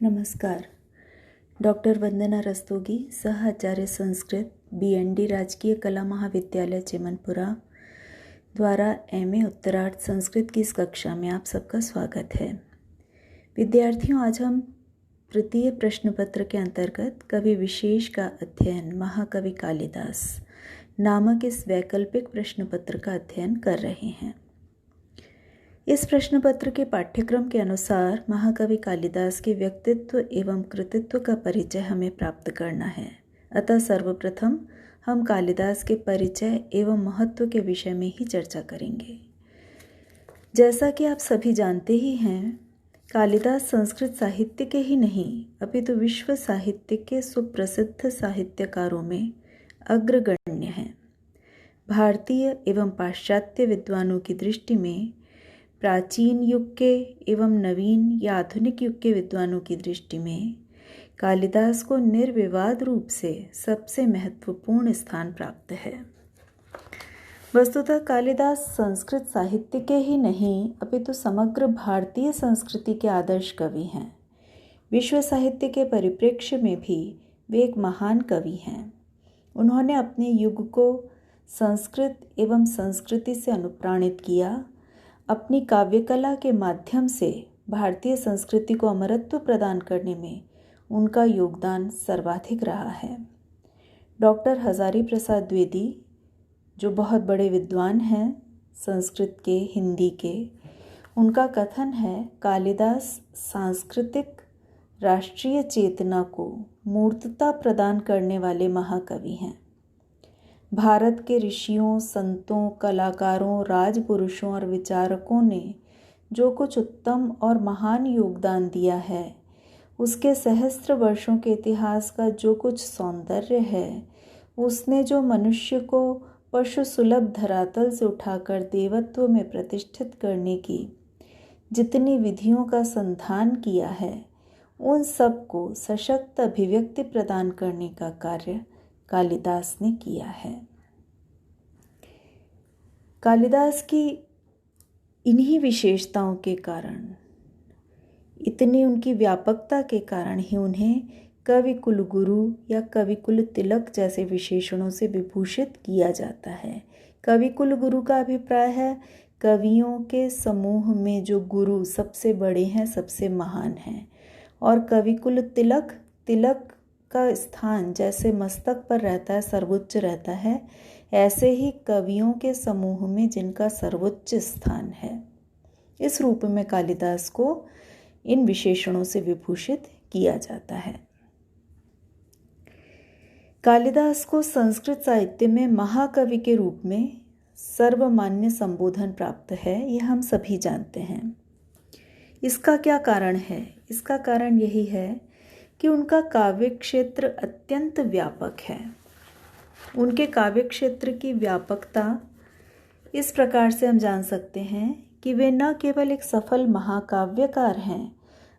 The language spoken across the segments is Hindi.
नमस्कार। डॉक्टर वंदना रस्तोगी, सह आचार्य संस्कृत, BND राजकीय कला महाविद्यालय चिमनपुरा द्वारा MA उत्तरार्ध संस्कृत की इस कक्षा में आप सबका स्वागत है। विद्यार्थियों, आज हम तृतीय प्रश्न पत्र के अंतर्गत कवि विशेष का अध्ययन महाकवि कालिदास नामक इस वैकल्पिक प्रश्न पत्र का अध्ययन कर रहे हैं। इस प्रश्न पत्र के पाठ्यक्रम के अनुसार महाकवि कालिदास के व्यक्तित्व एवं कृतित्व का परिचय हमें प्राप्त करना है। अतः सर्वप्रथम हम कालिदास के परिचय एवं महत्व के विषय में ही चर्चा करेंगे। जैसा कि आप सभी जानते ही हैं, कालिदास संस्कृत साहित्य के ही नहीं अपितु विश्व साहित्य के सुप्रसिद्ध साहित्यकारों में अग्रगण्य हैं। भारतीय एवं पाश्चात्य विद्वानों की दृष्टि में, प्राचीन युग के एवं नवीन या आधुनिक युग के विद्वानों की दृष्टि में कालिदास को निर्विवाद रूप से सबसे महत्वपूर्ण स्थान प्राप्त है। वस्तुतः कालिदास संस्कृत साहित्य के ही नहीं अपितु समग्र भारतीय संस्कृति के आदर्श कवि हैं। विश्व साहित्य के परिप्रेक्ष्य में भी वे एक महान कवि हैं। उन्होंने अपने युग को संस्कृत एवं संस्कृति से अनुप्राणित किया। अपनी काव्यकला के माध्यम से भारतीय संस्कृति को अमरत्व प्रदान करने में उनका योगदान सर्वाधिक रहा है। डॉक्टर हजारी प्रसाद द्विवेदी, जो बहुत बड़े विद्वान हैं संस्कृत के, हिंदी के, उनका कथन है, कालिदास सांस्कृतिक राष्ट्रीय चेतना को मूर्तता प्रदान करने वाले महाकवि हैं। भारत के ऋषियों, संतों, कलाकारों, राजपुरुषों और विचारकों ने जो कुछ उत्तम और महान योगदान दिया है, उसके सहस्त्र वर्षों के इतिहास का जो कुछ सौंदर्य है, उसने जो मनुष्य को पशु सुलभ धरातल से उठाकर देवत्व में प्रतिष्ठित करने की जितनी विधियों का संधान किया है, उन सब को सशक्त अभिव्यक्ति प्रदान करने का कार्य कालिदास ने किया है। कालिदास की इन्हीं विशेषताओं के कारण, इतनी उनकी व्यापकता के कारण ही उन्हें कवि कुल गुरु या कवि कुल तिलक जैसे विशेषणों से विभूषित किया जाता है। कवि कुल गुरु का अभिप्राय है कवियों के समूह में जो गुरु सबसे बड़े हैं, सबसे महान हैं। और कवि कुल तिलक, तिलक का स्थान जैसे मस्तक पर रहता है, सर्वोच्च रहता है, ऐसे ही कवियों के समूह में जिनका सर्वोच्च स्थान है, इस रूप में कालिदास को इन विशेषणों से विभूषित किया जाता है। कालिदास को संस्कृत साहित्य में महाकवि के रूप में सर्वमान्य संबोधन प्राप्त है, यह हम सभी जानते हैं। इसका क्या कारण है? इसका कारण यही है कि उनका काव्य क्षेत्र अत्यंत व्यापक है। उनके काव्य क्षेत्र की व्यापकता इस प्रकार से हम जान सकते हैं कि वे न केवल एक सफल महाकाव्यकार हैं,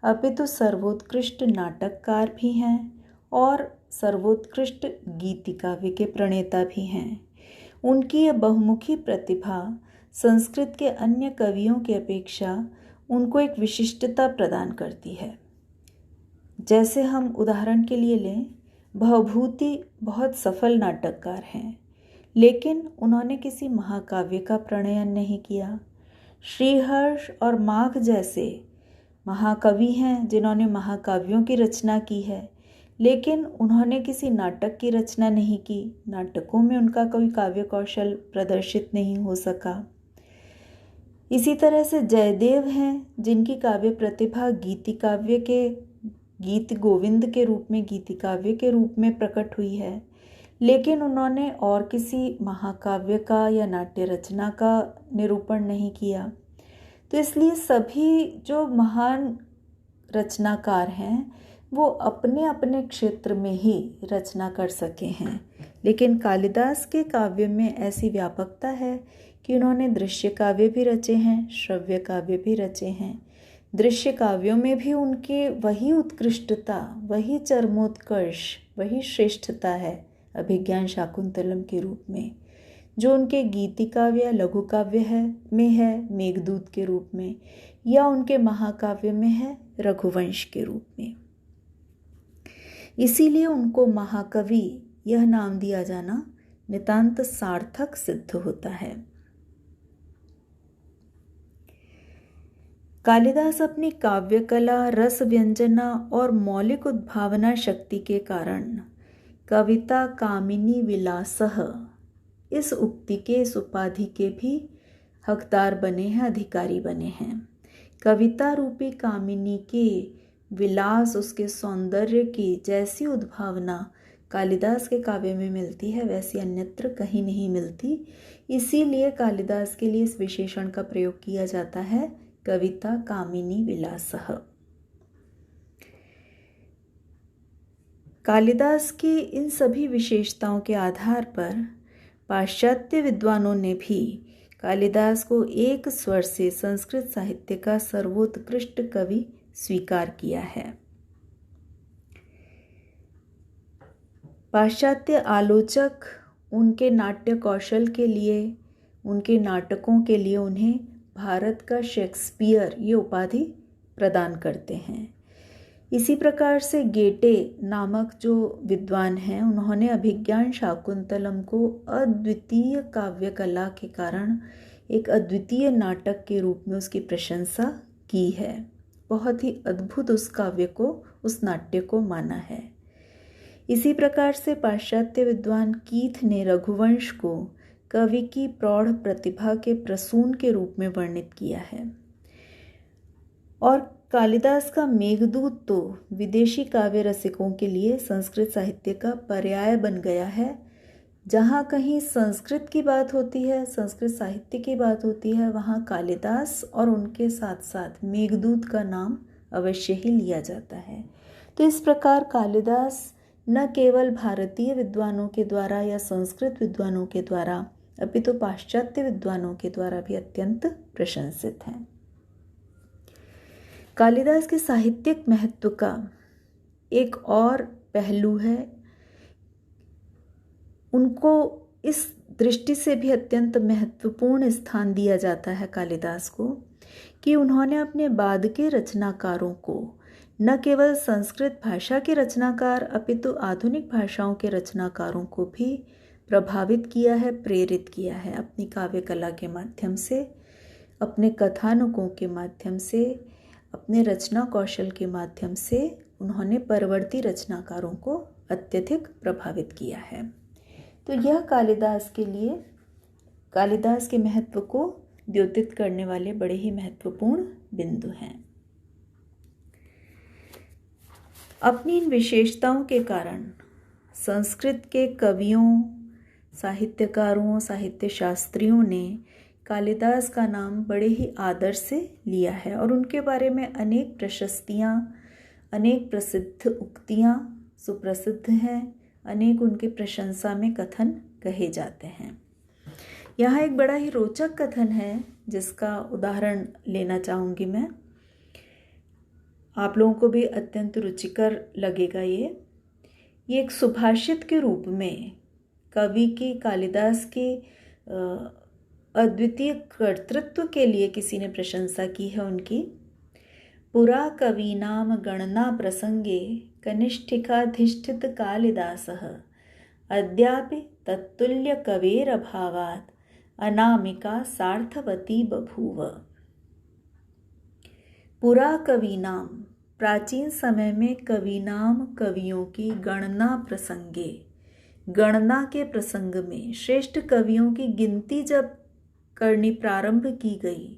अपितु सर्वोत्कृष्ट नाटककार भी हैं और सर्वोत्कृष्ट गीतिकाव्य के प्रणेता भी हैं। उनकी यह बहुमुखी प्रतिभा संस्कृत के अन्य कवियों की अपेक्षा उनको एक विशिष्टता प्रदान करती है। जैसे हम उदाहरण के लिए लें, भवभूति बहुत सफल नाटककार हैं, लेकिन उन्होंने किसी महाकाव्य का प्रणयन नहीं किया। श्रीहर्ष और माघ जैसे महाकवि हैं जिन्होंने महाकाव्यों की रचना की है, लेकिन उन्होंने किसी नाटक की रचना नहीं की। नाटकों में उनका कोई काव्य कौशल प्रदर्शित नहीं हो सका। इसी तरह से जयदेव हैं, जिनकी काव्य प्रतिभा गीतिकाव्य के गीत गोविंद के रूप में, गीतिकाव्य के रूप में प्रकट हुई है, लेकिन उन्होंने और किसी महाकाव्य का या नाट्य रचना का निरूपण नहीं किया। तो इसलिए सभी जो महान रचनाकार हैं वो अपने अपने क्षेत्र में ही रचना कर सके हैं, लेकिन कालिदास के काव्य में ऐसी व्यापकता है कि उन्होंने दृश्य काव्य भी रचे हैं, श्रव्य काव्य भी रचे हैं। दृश्य काव्यों में भी उनकी वही उत्कृष्टता, वही चरमोत्कर्ष, वही श्रेष्ठता है अभिज्ञान शाकुंतलम के रूप में, जो उनके गीतिकाव्य या लघु काव्य में है मेघदूत के रूप में, या उनके महाकाव्य में है रघुवंश के रूप में। इसीलिए उनको महाकवि यह नाम दिया जाना नितांत सार्थक सिद्ध होता है। कालिदास अपनी काव्य कला, रस व्यंजना और मौलिक उद्भावना शक्ति के कारण कविता कामिनी विलासः इस उक्ति के, इस उपाधि के भी हकदार बने हैं, अधिकारी बने हैं। कविता रूपी कामिनी के विलास, उसके सौंदर्य की जैसी उद्भावना कालिदास के काव्य में मिलती है वैसी अन्यत्र कहीं नहीं मिलती। इसीलिए कालिदास के लिए इस विशेषण का प्रयोग किया जाता है, कविता कामिनी विलासः। कालिदास की इन सभी विशेषताओं के आधार पर पाश्चात्य विद्वानों ने भी कालिदास को एक स्वर से संस्कृत साहित्य का सर्वोत्कृष्ट कवि स्वीकार किया है। पाश्चात्य आलोचक उनके नाट्य कौशल के लिए, उनके नाटकों के लिए उन्हें भारत का शेक्सपियर ये उपाधि प्रदान करते हैं। इसी प्रकार से गेटे नामक जो विद्वान हैं, उन्होंने अभिज्ञान शाकुंतलम को अद्वितीय काव्य कला के कारण एक अद्वितीय नाटक के रूप में उसकी प्रशंसा की है। बहुत ही अद्भुत उस काव्य को, उस नाट्य को माना है। इसी प्रकार से पाश्चात्य विद्वान कीथ ने रघुवंश को कवि की प्रौढ़ प्रतिभा के प्रसून के रूप में वर्णित किया है। और कालिदास का मेघदूत तो विदेशी काव्य रसिकों के लिए संस्कृत साहित्य का पर्याय बन गया है। जहाँ कहीं संस्कृत की बात होती है, संस्कृत साहित्य की बात होती है, वहाँ कालिदास और उनके साथ साथ मेघदूत का नाम अवश्य ही लिया जाता है। तो इस प्रकार कालिदास न केवल भारतीय विद्वानों के द्वारा या संस्कृत विद्वानों के द्वारा, अपितु पाश्चात्य विद्वानों के द्वारा भी अत्यंत प्रशंसित हैं। कालिदास के साहित्यिक महत्व का एक और पहलू है, उनको इस दृष्टि से भी अत्यंत महत्वपूर्ण स्थान दिया जाता है कालिदास को कि उन्होंने अपने बाद के रचनाकारों को न केवल संस्कृत भाषा के रचनाकार अपितु आधुनिक भाषाओं के रचनाकारों को भी प्रभावित किया है, प्रेरित किया है। अपनी काव्य कला के माध्यम से, अपने कथानकों के माध्यम से, अपने रचना कौशल के माध्यम से उन्होंने परवर्ती रचनाकारों को अत्यधिक प्रभावित किया है। तो यह कालिदास के लिए, कालिदास के महत्व को द्योतित करने वाले बड़े ही महत्वपूर्ण बिंदु हैं। अपनी इन विशेषताओं के कारण संस्कृत के कवियों, साहित्यकारों, साहित्य शास्त्रियों ने कालिदास का नाम बड़े ही आदर से लिया है और उनके बारे में अनेक प्रशस्तियाँ, अनेक प्रसिद्ध उक्तियाँ सुप्रसिद्ध हैं, अनेक उनके प्रशंसा में कथन कहे जाते हैं। यहाँ एक बड़ा ही रोचक कथन है जिसका उदाहरण लेना चाहूँगी मैं, आप लोगों को भी अत्यंत रुचिकर लगेगा। ये एक सुभाषित के रूप में कवि की, कालिदास के अद्वितीय कर्तृत्व के लिए किसी ने प्रशंसा की है उनकी। पुरा कवीनाम गणना प्रसंगे कनिष्ठिकाधिष्ठित कालिदासः अद्यापि तत्तुल्य कवेरभावात् अनामिका सार्थवती बभूव। पुरा कवीनाम, प्राचीन समय में कवीनाम, कवियों की गणना प्रसंगे, गणना के प्रसंग में श्रेष्ठ कवियों की गिनती जब करनी प्रारंभ की गई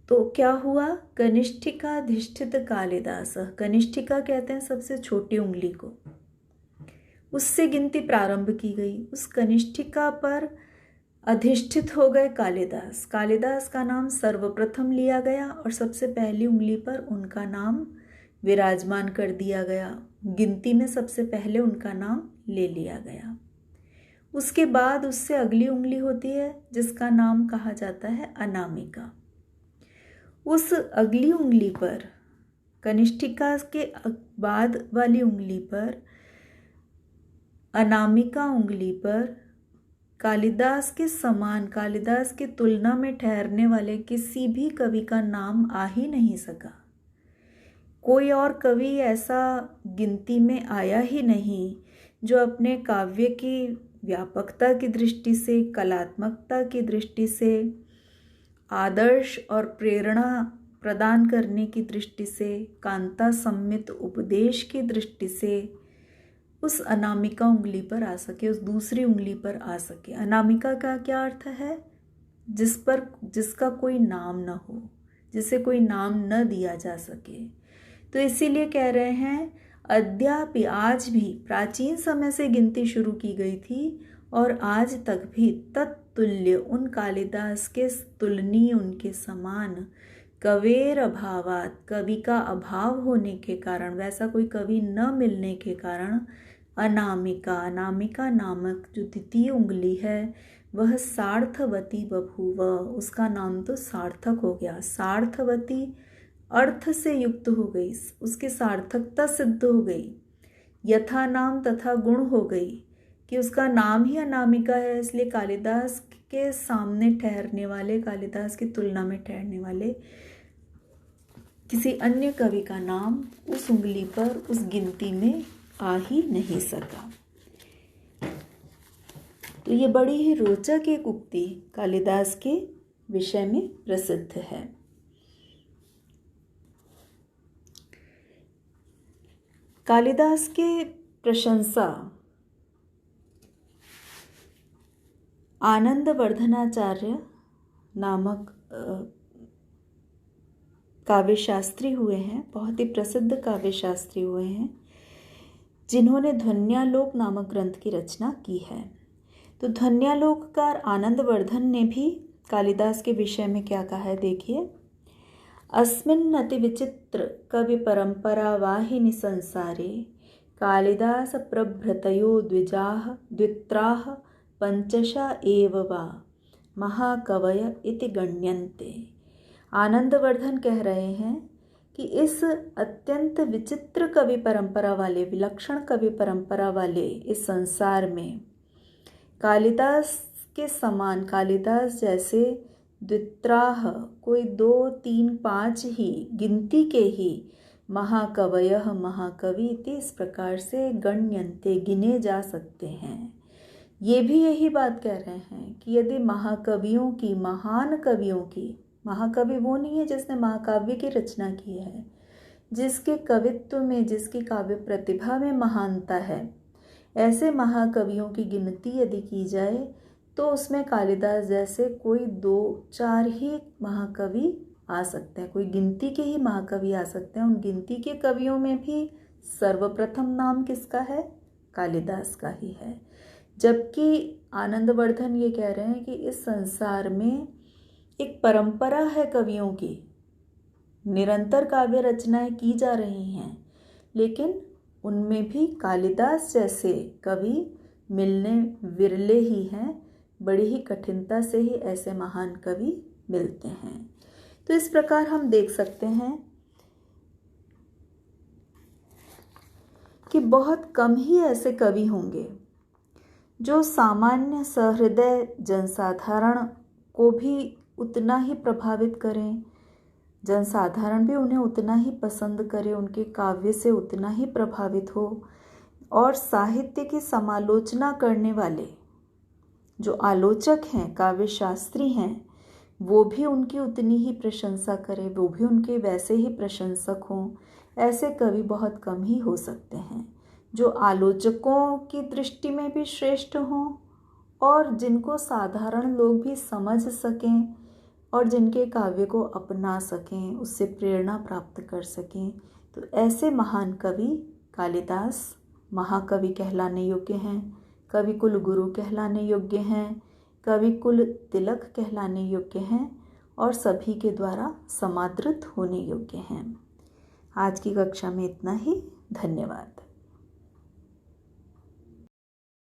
तो क्या हुआ? कनिष्ठिकाधिष्ठित कालिदास, कनिष्ठिका कहते हैं सबसे छोटी उंगली को, उससे गिनती प्रारंभ की गई। उस कनिष्ठिका पर अधिष्ठित हो गए कालिदास। कालिदास का नाम सर्वप्रथम लिया गया और सबसे पहली उंगली पर उनका नाम विराजमान कर दिया गया। गिनती में सबसे पहले उनका नाम ले लिया गया। उसके बाद उससे अगली उंगली होती है जिसका नाम कहा जाता है अनामिका। उस अगली उंगली पर, कनिष्ठिका के बाद वाली उंगली पर, अनामिका उंगली पर कालिदास के समान, कालिदास की तुलना में ठहरने वाले किसी भी कवि का नाम आ ही नहीं सका। कोई और कवि ऐसा गिनती में आया ही नहीं, जो अपने काव्य की व्यापकता की दृष्टि से, कलात्मकता की दृष्टि से, आदर्श और प्रेरणा प्रदान करने की दृष्टि से, कांता सम्मित उपदेश की दृष्टि से उस अनामिका उंगली पर आ सके, उस दूसरी उंगली पर आ सके। अनामिका का क्या अर्थ है? जिसका कोई नाम न हो, जिसे कोई नाम न दिया जा सके। तो इसीलिए कह रहे हैं अद्यापि, आज भी, प्राचीन समय से गिनती शुरू की गई थी और आज तक भी तत्तुल्य, उन कालिदास के तुलनीय, उनके समान, कवेर अभावात, कवि का अभाव होने के कारण, वैसा कोई कवि न मिलने के कारण, अनामिका नामक जो द्वितीय उंगली है वह सार्थवती बभूव, उसका नाम तो सार्थक हो गया। सार्थवती अर्थ से युक्त हो गई, उसकी सार्थकता सिद्ध हो गई। यथा नाम तथा गुण हो गई कि उसका नाम ही अनामिका है, इसलिए कालिदास के सामने ठहरने वाले, कालिदास की तुलना में ठहरने वाले किसी अन्य कवि का नाम उस उंगली पर, उस गिनती में आ ही नहीं सका। तो ये बड़ी ही रोचक एक उक्ति कालिदास के विषय में प्रसिद्ध है। कालिदास के प्रशंसा आनंदवर्धनाचार्य नामक काव्यशास्त्री हुए हैं, बहुत ही प्रसिद्ध काव्यशास्त्री हुए हैं, जिन्होंने ध्वन्यालोक नामक ग्रंथ की रचना की है। तो ध्वन्यालोककार आनंदवर्धन ने भी कालिदास के विषय में क्या कहा है, देखिए। अस्मिन् अति विचित्र कवि परंपरा वाहिनी संसारे कालिदास प्रभृतयो द्वित्राः पंचशा एव वा महाकवय इति गण्यन्ते। आनंदवर्धन कह रहे हैं कि इस अत्यंत विचित्र कवि परंपरा वाले, विलक्षण कवि परंपरा वाले इस संसार में कालिदास के समान, कालिदास जैसे द्वित्राह, कोई 2, 3, 5 ही गिनती के ही महाकवयः, महाकवि इति इस प्रकार से गण्यन्ते, गिने जा सकते हैं। ये भी यही बात कह रहे हैं कि यदि महाकवियों की, महान कवियों की, महाकवि वो नहीं है जिसने महाकाव्य की रचना की है, जिसके कवित्व में, जिसकी काव्य प्रतिभा में महानता है, ऐसे महाकवियों की गिनती यदि की जाए तो उसमें कालिदास जैसे कोई 2-4 ही महाकवि आ सकते हैं, कोई गिनती के ही महाकवि आ सकते हैं। उन गिनती के कवियों में भी सर्वप्रथम नाम किसका है? कालिदास का ही है। जबकि आनंदवर्धन ये कह रहे हैं कि इस संसार में एक परंपरा है कवियों की, निरंतर काव्य रचनाएं की जा रही हैं, लेकिन उनमें भी कालिदास जैसे कवि मिलने विरले ही हैं। बड़ी ही कठिनता से ही ऐसे महान कवि मिलते हैं। तो इस प्रकार हम देख सकते हैं कि बहुत कम ही ऐसे कवि होंगे जो सामान्य सहृदय जनसाधारण को भी उतना ही प्रभावित करें, जनसाधारण भी उन्हें उतना ही पसंद करे, उनके काव्य से उतना ही प्रभावित हो, और साहित्य की समालोचना करने वाले जो आलोचक हैं, काव्यशास्त्री हैं, वो भी उनकी उतनी ही प्रशंसा करें, वो भी उनके वैसे ही प्रशंसक हों। ऐसे कवि बहुत कम ही हो सकते हैं जो आलोचकों की दृष्टि में भी श्रेष्ठ हों और जिनको साधारण लोग भी समझ सकें और जिनके काव्य को अपना सकें, उससे प्रेरणा प्राप्त कर सकें। तो ऐसे महान कवि कालिदास महाकवि कहलाने योग्य हैं, कवि कुल गुरु कहलाने योग्य हैं, कवि कुल तिलक कहलाने योग्य हैं और सभी के द्वारा समादृत होने योग्य हैं। आज की कक्षा में इतना ही। धन्यवाद।